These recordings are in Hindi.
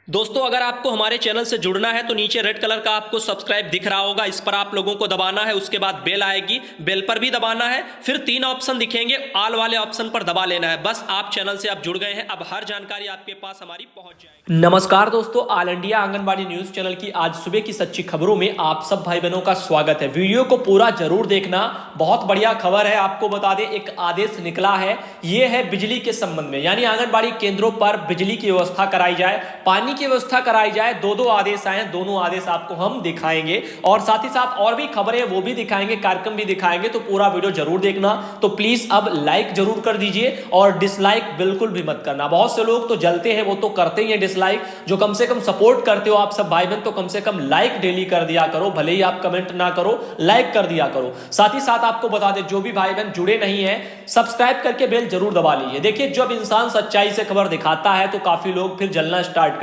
दोस्तों, अगर आपको हमारे चैनल से जुड़ना है तो नीचे रेड कलर का आपको सब्सक्राइब दिख रहा होगा, इस पर आप लोगों को दबाना है। उसके बाद बेल आएगी, बेल पर भी दबाना है। फिर 3 ऑप्शन दिखेंगे, ऑल वाले ऑप्शन पर दबा लेना है। बस आप चैनल से आप जुड़ गए हैं, अब हर जानकारी आपके पास हमारी पहुंच जाएगी। नमस्कार दोस्तों, all India anganwadi news channel की आज सुबह की सच्ची खबरों में आप सब भाई बहनों का स्वागत है। वीडियो को पूरा जरूर देखना, बहुत बढ़िया खबर है। आपको बता दें, एक आदेश निकला है, यह है बिजली के संबंध में, यानी आंगनबाड़ी केंद्रों पर बिजली की व्यवस्था कराई जाए, पानी की व्यवस्था कराई जाए। दो आदेश आए हैं, दोनों आदेश आपको हम दिखाएंगे और साथ ही साथ और भी खबरें वो भी दिखाएंगे, कार्यक्रम भी दिखाएंगे। तो पूरा वीडियो जरूर देखना। तो प्लीज अब लाइक जरूर कर दीजिए और डिसलाइक बिल्कुल भी मत करना। बहुत से लोग तो जलते हैं, वो तो करते ही हैं डिसलाइक। जो कम से कम सपोर्ट करते हो आप सब भाई बहन, तो कम से कम लाइक डेली कर दिया करो, भले ही आप कमेंट ना करो, लाइक कर दिया करो। साथ ही साथ आपको बता दें, जो भी भाई बहन जुड़े नहीं है, सब्सक्राइब करके बेल जरूर दबा लीजिए। देखिए, जब इंसान सच्चाई से खबर दिखाता है तो काफी लोग फिर जलना स्टार्ट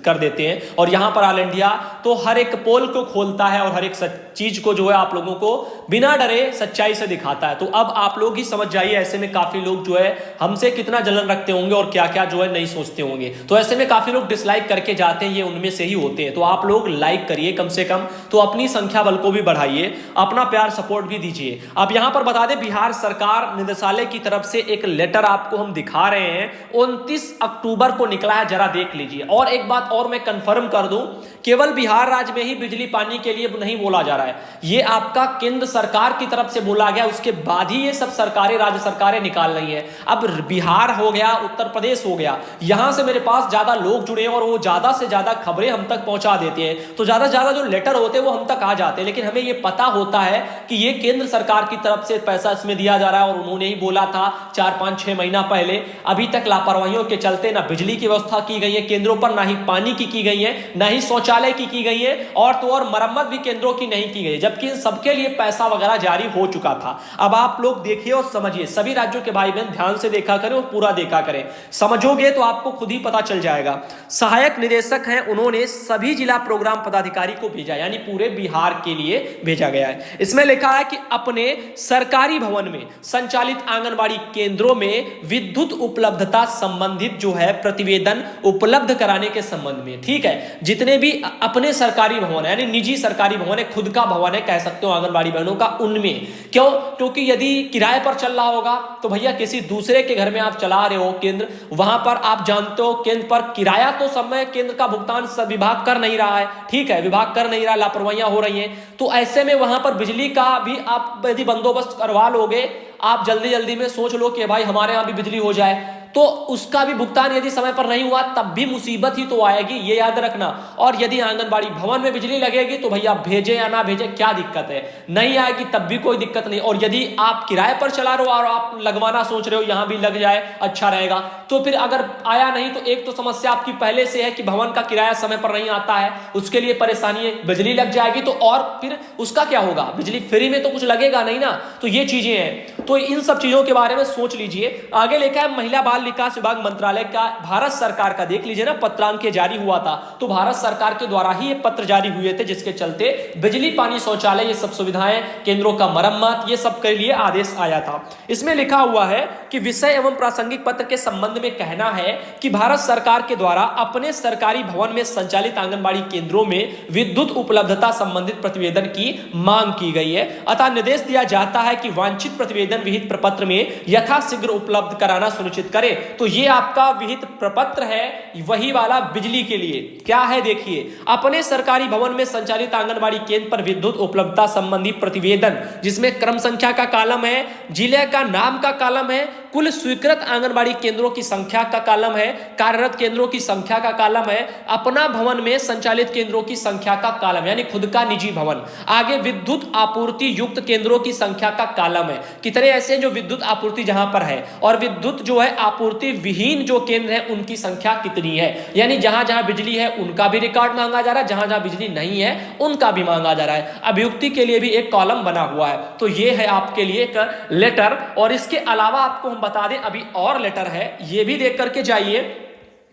कर देते हैं। और यहां पर ऑल इंडिया तो हर एक पोल को खोलता है और हर एक चीज को जो है आप लोगों को बिना डरे सच्चाई से दिखाता है। तो अब आप लोग ही समझ जाइए, ऐसे में काफी लोग जो है हमसे कितना जलन रखते होंगे और क्या क्या जो है नहीं सोचते होंगे। तो ऐसे में काफी लोग डिसलाइक करके जाते हैं, ये उनमें से ही होते हैं। तो आप लोग लाइक करिए कम से कम, तो अपनी संख्या बल को भी बढ़ाइए, अपना प्यार सपोर्ट भी दीजिए। अब यहां पर बता दें, बिहार सरकार निदेशालय की तरफ से एक लेटर आपको हम दिखा रहे हैं, 29 अक्टूबर को निकला है, जरा देख लीजिए। और एक बात और मैं कंफर्म कर दूं, केवल बिहार राज्य में ही बिजली पानी के लिए नहीं बोला जा रहा है, ये आपका केंद्र सरकार की तरफ से बोला गया, उसके बाद ही ये सब सरकारें, राज्य सरकारें निकाल रही हैं। अब बिहार हो गया, उत्तर प्रदेश हो गया, यहां से मेरे पास ज्यादा लोग जुड़े हैं और वो ज्यादा से ज्यादा खबरें हम तक पहुंचा देते हैं। तो ज्यादा से ज्यादा जो लेटर होते हैं वो हम तक आ जाते हैं, लेकिन हमें ये पता होता है कि ये केंद्र सरकार की तरफ से पैसा इसमें दिया जा रहा है और उन्होंने ही बोला था 4-5-6 महीना पहले। अभी तक लापरवाहियों के चलते ना बिजली की व्यवस्था की गई है केंद्रों पर, ना ही पानी की गई है, ना ही शौचालय की गई है, और तो और मरम्मत भी केंद्रों की नहीं की गई, जबकि इन सबके लिए पैसा वगैरह जारी हो चुका था। अब आप लोग देखिए और समझिए, सभी राज्यों के भाई बहन ध्यान से देखा करें और पूरा देखा करें, समझोगे तो आपको खुद ही पता चल जाएगा। सहायक निदेशक हैं, उन्होंने सभी जिला प्रोग्राम पदाधिकारी को भेजा, यानी पूरे बिहार के लिए भेजा गया है। इसमें लिखा है कि अपने सरकारी भवन में संचालित आंगनबाड़ी केंद्रों में विद्युत उपलब्धता संबंधित जो है प्रतिवेदन उपलब्ध कराने के संबंध में, ठीक है, जितने भी अपने सरकारी भवन है, यानी निजी सरकारी भवन है, खुद का भवन है कह सकते हो आंगनबाड़ी बहनों का, उनमें। क्यों? क्योंकि यदि किराए पर चल रहा होगा तो भैया किसी दूसरे के घर में आप चला रहे हो केंद्र, वहां पर आप जानते हो केंद्र पर किराया तो समय केंद्र का भुगतान सब विभाग कर नहीं रहा है, ठीक है, विभाग कर नहीं रहा, लापरवाहियां हो रही हैं। तो ऐसे में वहां पर बिजली का भी आप यदि बंदोबस्त करवा लोगे, आप जल्दी जल्दी में सोच लो कि भाई हमारे यहां भी बिजली हो जाए, तो उसका भी भुगतान यदि समय पर नहीं हुआ तब भी मुसीबत ही तो आएगी, ये याद रखना। और यदि आंगनबाड़ी भवन में बिजली लगेगी तो भैया भेजें या ना भेजें, क्या दिक्कत है, नहीं आएगी तब भी कोई दिक्कत नहीं। और यदि आप किराए पर चला रहे हो और आप लगवाना सोच रहे हो यहां भी लग जाए, अच्छा रहेगा, तो फिर अगर आया नहीं तो एक तो समस्या आपकी पहले से है कि भवन का किराया समय पर नहीं आता है, उसके लिए परेशानी है, बिजली लग जाएगी तो और फिर उसका क्या होगा, बिजली फ्री में तो कुछ लगेगा नहीं ना। तो ये चीजें हैं, तो इन सब चीजों के बारे में सोच लीजिए। आगे लिखा है, महिला बाल विकास विभाग मंत्रालय का, भारत सरकार का, देख लीजिए ना, पत्रांक जारी हुआ था, तो भारत सरकार के द्वारा ही ये पत्र जारी हुए थे, जिसके चलते बिजली पानी शौचालय ये सब सुविधाएं, केंद्रों का मरम्मत, ये सब के लिए आदेश आया था। इसमें लिखा हुआ है कि विषय एवं प्रासंगिक पत्र के संबंध में कहना है कि भारत सरकार के द्वारा अपने सरकारी भवन में संचालित आंगनबाड़ी केंद्रों में विद्युत उपलब्धता संबंधित प्रतिवेदन की मांग की गई है, अतः निर्देश दिया जाता है कि वांछित प्रतिवेदन विहित प्रपत्र में यथाशीघ्र उपलब्ध कराना सुनिश्चित करे। तो ये आपका विहित प्रपत्र है, वही वाला बिजली के लिए क्या है, देखिए, अपने सरकारी भवन में संचालित आंगनबाड़ी केंद्र पर विद्युत उपलब्धता संबंधी प्रतिवेदन, जिसमें क्रम संख्या का कॉलम है, जिले का नाम का कॉलम है, कुल स्वीकृत आंगनबाड़ी केंद्रों की संख्या का कॉलम है, कार्यरत केंद्रों की संख्या का कॉलम है, अपना भवन में संचालित केंद्रों की संख्या का कॉलम, यानी खुद का निजी भवन, आगे विद्युत आपूर्ति युक्त केंद्रों की संख्या का कॉलम है, कितने ऐसे जो विद्युत आपूर्ति जहां पर है, और विद्युत जो है आपूर्ति विहीन जो केंद्र है उनकी संख्या कितनी है, यानी जहां जहां बिजली है उनका भी रिकॉर्ड मांगा जा रहा है, जहां जहां बिजली नहीं है उनका भी मांगा जा रहा है। अभियुक्ति के लिए भी एक कॉलम बना हुआ है। तो ये है आपके लिए एक लेटर, और इसके अलावा आपको हम बता दें अभी और लेटर है, ये भी देख करके जाइए।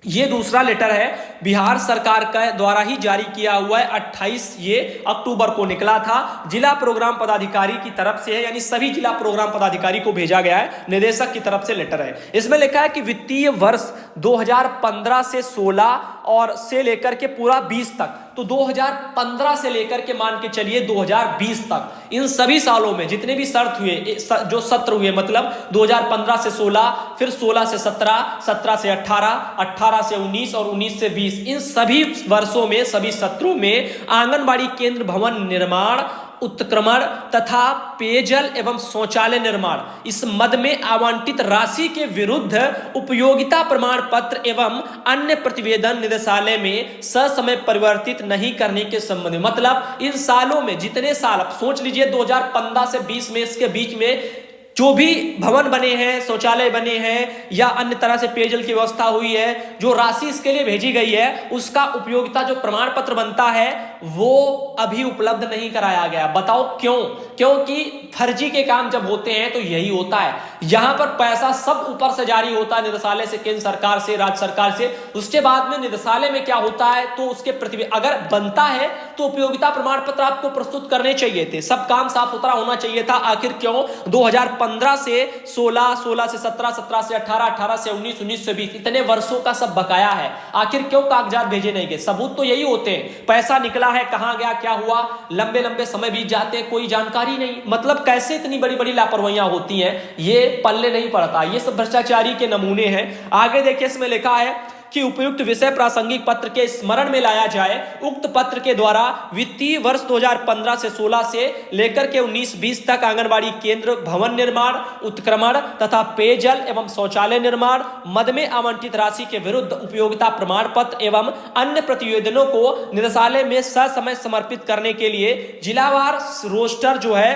ये दूसरा लेटर है बिहार सरकार का द्वारा ही जारी किया हुआ है। 28 ये अक्टूबर को निकला था, जिला प्रोग्राम पदाधिकारी की तरफ से है, यानी सभी जिला प्रोग्राम पदाधिकारी को भेजा गया है, निदेशक की तरफ से लेटर है। इसमें लिखा है कि वित्तीय वर्ष 2015 से 16 और से लेकर के पूरा 20 तक, तो 2015 से लेकर के मान के चलिए 2020 तक, इन सभी सालों में जितने भी जो सत्र हुए, मतलब 2015 से 16, फिर 16 से 17, 17 से 18, 18 से 19 और 19 से 20, इन सभी वर्षों में, सभी सत्रों में आंगनबाड़ी केंद्र भवन निर्माण, उत्क्रमण तथा पेयजल एवं शौचालय निर्माण इस मद में आवंटित राशि के विरुद्ध उपयोगिता प्रमाण पत्र एवं अन्य प्रतिवेदन निदेशालय में ससमय परिवर्तित नहीं करने के संबंध में, मतलब इन सालों में जितने साल, आप सोच लीजिए 2015 से 20 में, इसके बीच में जो भी भवन बने हैं, शौचालय बने हैं या अन्य तरह से पेयजल की व्यवस्था हुई है, जो राशि इसके लिए भेजी गई है, उसका उपयोगिता जो प्रमाण पत्र बनता है वो अभी उपलब्ध नहीं कराया गया। बताओ क्यों? क्योंकि फर्जी के काम जब होते हैं तो यही होता है, यहां पर पैसा सब ऊपर से जारी होता है, निदेशालय से, केंद्र सरकार से, राज्य सरकार से, उसके बाद में निदेशालय में क्या होता है तो उसके अगर बनता है तो उपयोगिता प्रमाण पत्र आपको प्रस्तुत करने चाहिए थे, सब काम साफ सुथरा होना चाहिए था। आखिर क्यों 2015 से 16, 16 से 17, 17 से 18, 18 से 19, 19 से 20, इतने वर्षों का सब बकाया है। आखिर क्यों कागजात भेजे नहीं गए? सबूत तो यही होते हैं, पैसा निकला है, कहां गया, क्या हुआ, लंबे लंबे समय बीत जाते हैं, कोई जानकारी नहीं। मतलब कैसे इतनी बड़ी बड़ी लापरवाहियां होती हैं, ये पल्ले नहीं पड़ता। ये सब भ्रष्टाचारी के नमूने हैं। आगे देखिए, इसमें लिखा है कि उपयुक्त विषय प्रासंगिक पत्र के स्मरण में लाया जाए। उक्त पत्र के द्वारा वित्तीय वर्ष 2015 से 16 से लेकर के 19-20 तक आंगनबाड़ी केंद्र भवन निर्माण, उत्क्रमण तथा पेयजल एवं शौचालय निर्माण मद में आवंटित राशि के विरुद्ध उपयोगिता प्रमाण पत्र एवं अन्य प्रतिवेदनों को निदेशालय में ससमय समर्पित करने के लिए जिलावार रोस्टर जो है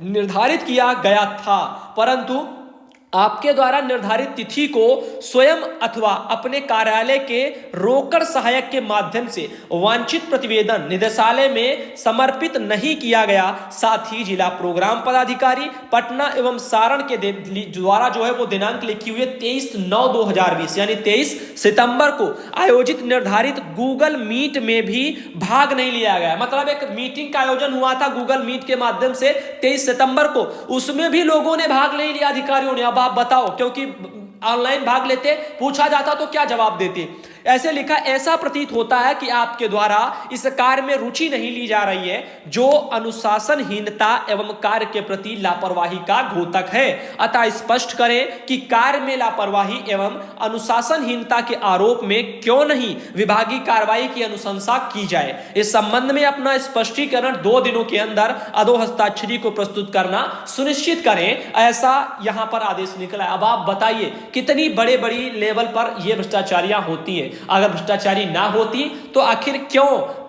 निर्धारित किया गया था, परंतु आपके द्वारा निर्धारित तिथि को स्वयं अथवा अपने कार्यालय के रोकड़ सहायक के माध्यम से वांछित प्रतिवेदन निदेशालय में समर्पित नहीं किया गया। साथ ही जिला प्रोग्राम पदाधिकारी पटना एवं सारण के द्वारा जो है वो दिनांक लिखी हुई है 23/9/2020 यानी 23 सितंबर को आयोजित निर्धारित गूगल मीट में भी भाग नहीं लिया गया। मतलब एक मीटिंग का आयोजन हुआ था गूगल मीट के माध्यम से 23 सितंबर को, उसमें भी लोगों ने भाग नहीं लिया, अधिकारियों ने। अब आप बताओ, क्योंकि ऑनलाइन भाग लेते, पूछा जाता तो क्या जवाब देते? ऐसे लिखा, ऐसा प्रतीत होता है कि आपके द्वारा इस कार्य में रुचि नहीं ली जा रही है, जो अनुशासनहीनता एवं कार्य के प्रति लापरवाही का द्योतक है। अतः स्पष्ट करें कि कार्य में लापरवाही एवं अनुशासनहीनता के आरोप में क्यों नहीं विभागीय कार्रवाई की अनुशंसा की जाए। इस संबंध में अपना स्पष्टीकरण 2 दिनों के अंदर अधोहस्ताक्षरी को प्रस्तुत करना सुनिश्चित करें, ऐसा यहां पर आदेश निकला है। अब आप बताइए कितनी बड़े बड़ी लेवल पर यह भ्रष्टाचारियां होती हैं। अगर भ्रष्टाचारी ना होती तो आखिर क्यों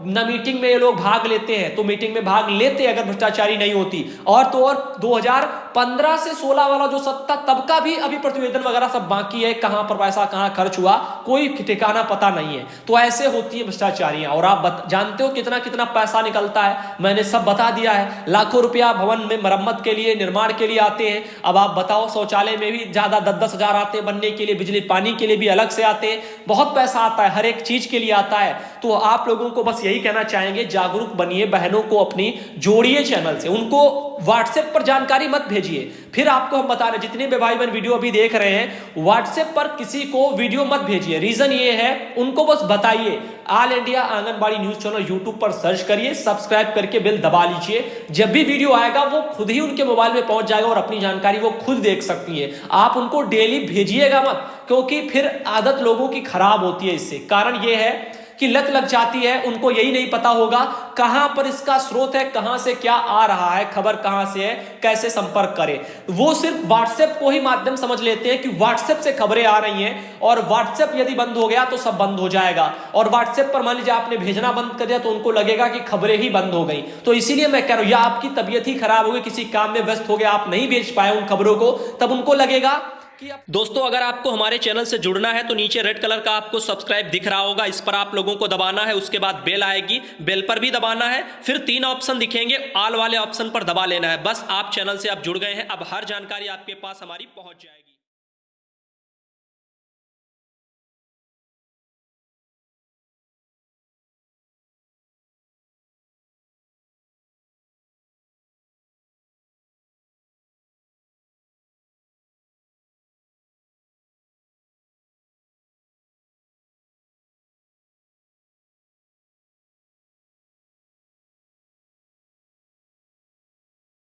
न मीटिंग में ये लोग भाग लेते हैं? तो मीटिंग में भाग लेते अगर भ्रष्टाचारी नहीं होती। और तो और 2015 से 16 वाला जो सत्ता, तब का भी अभी प्रतिवेदन वगैरह सब बाकी है, कहां पर पैसा कहां खर्च हुआ कोई ठिकाना पता नहीं है। तो ऐसे होती है भ्रष्टाचारियां। और आप जानते हो कितना कितना पैसा निकलता है, मैंने सब बता दिया है। लाखों रुपया भवन में मरम्मत के लिए, निर्माण के लिए आते हैं। अब आप बताओ, शौचालय में भी ज्यादा 10-10 हजार आते बनने के लिए, बिजली पानी के लिए भी अलग से आते, बहुत पैसा आता है, हर एक चीज के लिए आता है। तो आप लोगों को बस यही कहना चाहेंगे, जागरूक बनिए, बहनों को अपनी जोड़िए चैनल से, उनको व्हाट्सएप पर जानकारी मत भेजिए। फिर आपको हम बता रहे, जितने भी भाई बहन वीडियो अभी देख रहे हैं, व्हाट्सएप पर किसी को वीडियो मत भेजिए। रीजन ये है, उनको बस बताइए all India anganwadi news channel YouTube पर सर्च करिए, सब्सक्राइब करके बेल दबा लीजिए। जब भी वीडियो आएगा वो खुद ही उनके मोबाइल में पहुंच जाएगा और अपनी जानकारी वो खुद देख सकती है। आप उनको डेली भेजिएगा मत, क्योंकि फिर आदत लोगों की खराब होती है। इससे कारण ये है कि लत लग जाती है, उनको यही नहीं पता होगा कहां पर इसका स्रोत है, कहां से क्या आ रहा है, खबर कहां से है, कैसे संपर्क करें। वो सिर्फ व्हाट्सएप को ही माध्यम समझ लेते हैं कि व्हाट्सएप से खबरें आ रही हैं, और व्हाट्सएप यदि बंद हो गया तो सब बंद हो जाएगा। और व्हाट्सएप पर मान लीजिए आपने भेजना बंद कर दिया तो उनको लगेगा कि खबरें ही बंद हो गई। तो इसीलिए मैं कह रहा हूं, या आपकी तबीयत ही खराब हो गई, किसी काम में व्यस्त हो गया, आप नहीं भेज पाए उन खबरों को, तब उनको लगेगा। दोस्तों, अगर आपको हमारे चैनल से जुड़ना है तो नीचे रेड कलर का आपको सब्सक्राइब दिख रहा होगा, इस पर आप लोगों को दबाना है। उसके बाद बेल आएगी, बेल पर भी दबाना है। फिर 3 ऑप्शन दिखेंगे, ऑल वाले ऑप्शन पर दबा लेना है। बस आप चैनल से आप जुड़ गए हैं, अब हर जानकारी आपके पास हमारी पहुंच जाएगी।